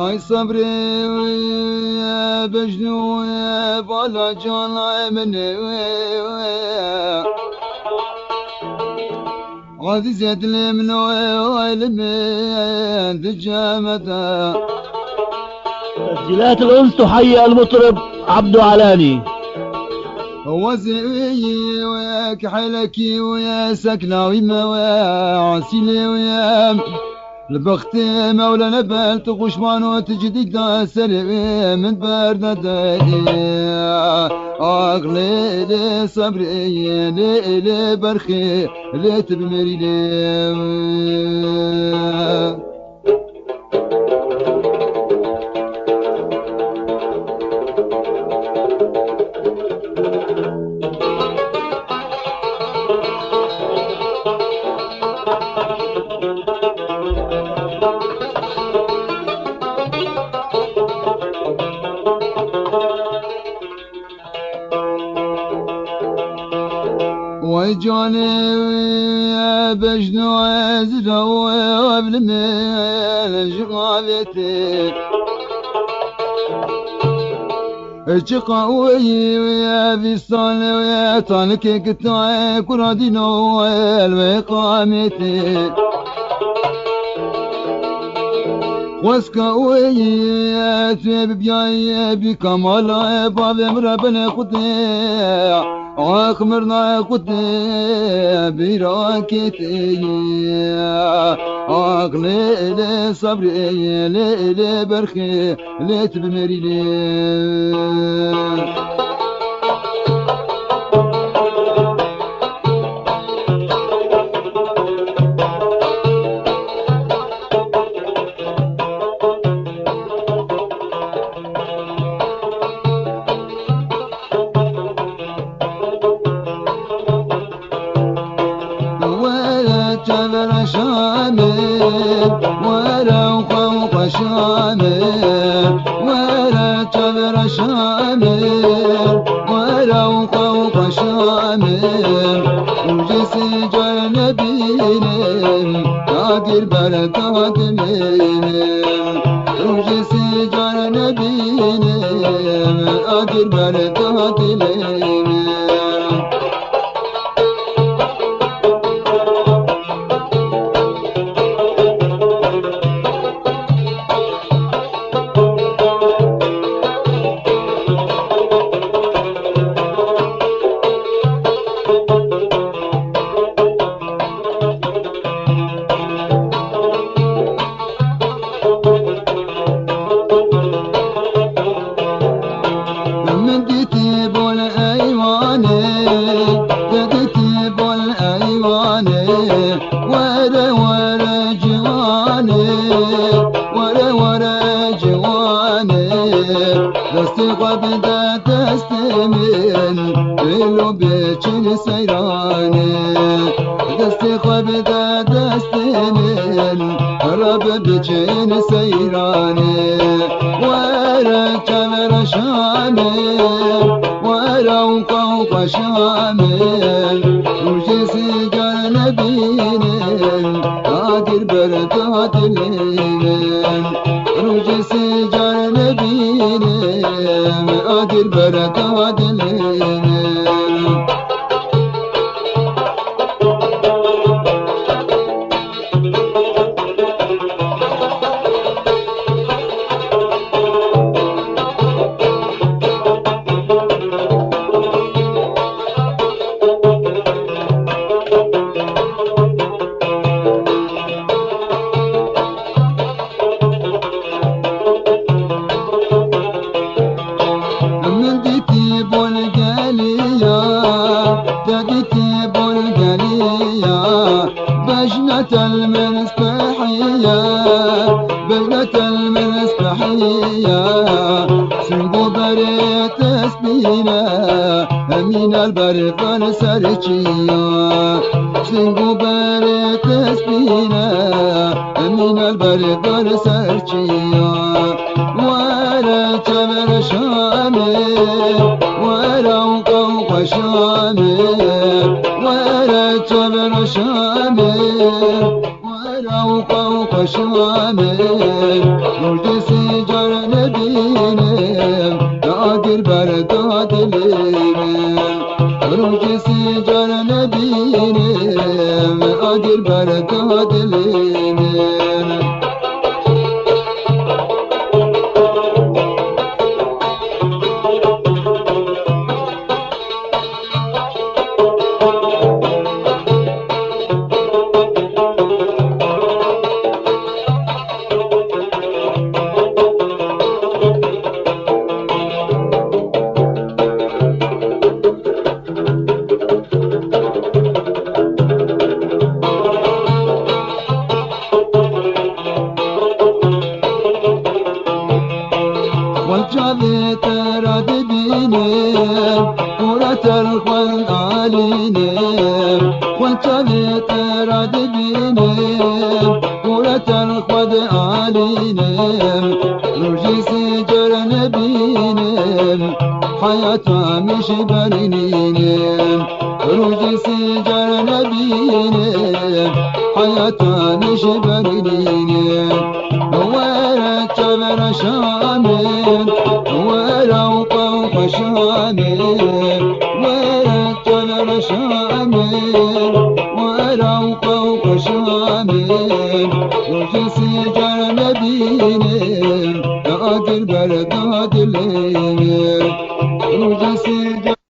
اي صبري يا بجنو يا بالا جانا مني غادي زاد لي من ويلمين دجامتا. تسجيلات الأنس تحيي المطرب عبدو علاني. هو زي وياك حلكي ويا سكنة ويما وعسيلي ويا البخت مولانا بال تغشمان وتجديد دا سلمي من بردة أغلي لي صبري لي برخي لي تبمري لي. ويجوني يا بجنو عزرا وابلمين جغابتي شقاوي ويا بيصال ويا طالك كتاي كرادينو الوقامتي واسكاوي يا تيب بياي بكمال باب مربنا خدي أخمرنا قدي براكتي أغلي لي صبري لي برخي لي تبمري لي. جبر شامل ولو فوق شامل ولا جبر شامل ولو فوق شامل وجسي جر نبيل قادر بركات مين وجسي جر نبيل قادر بركات مين. قبدا تستمن إلو بيتشن سيراني دستي قبدا تستمن رب بيتشن سيراني ورا كمر شامل ورا وقوق شامل وجسي جر نبيل قادر بردات الليل وجسي جر نبيل قادر بركات الليل. بجنة المسبحية بجنة المسبحية سنقو بريت سبينا من البرق السرجية سنقو بريت تسبينا من البرد سرچيا ولا تمر شامي ولا قوق شامي ولا تمر شامي ولا قوق شامي ولد سجر نبينا نادر برداد لينا ولد سجر نبينا نادر برداد لينا والجابي ترى دبيني ورة الخوان عليني والجابي ترى دبيني ورة الخوان عليني نرجي سجر نبيني حياة مش برنيني نرجي سجر نبيني حياة مش برنيني ولا تمر شامل ولا قوق شامل ولا تمر شامل ولا قوق شامل وجس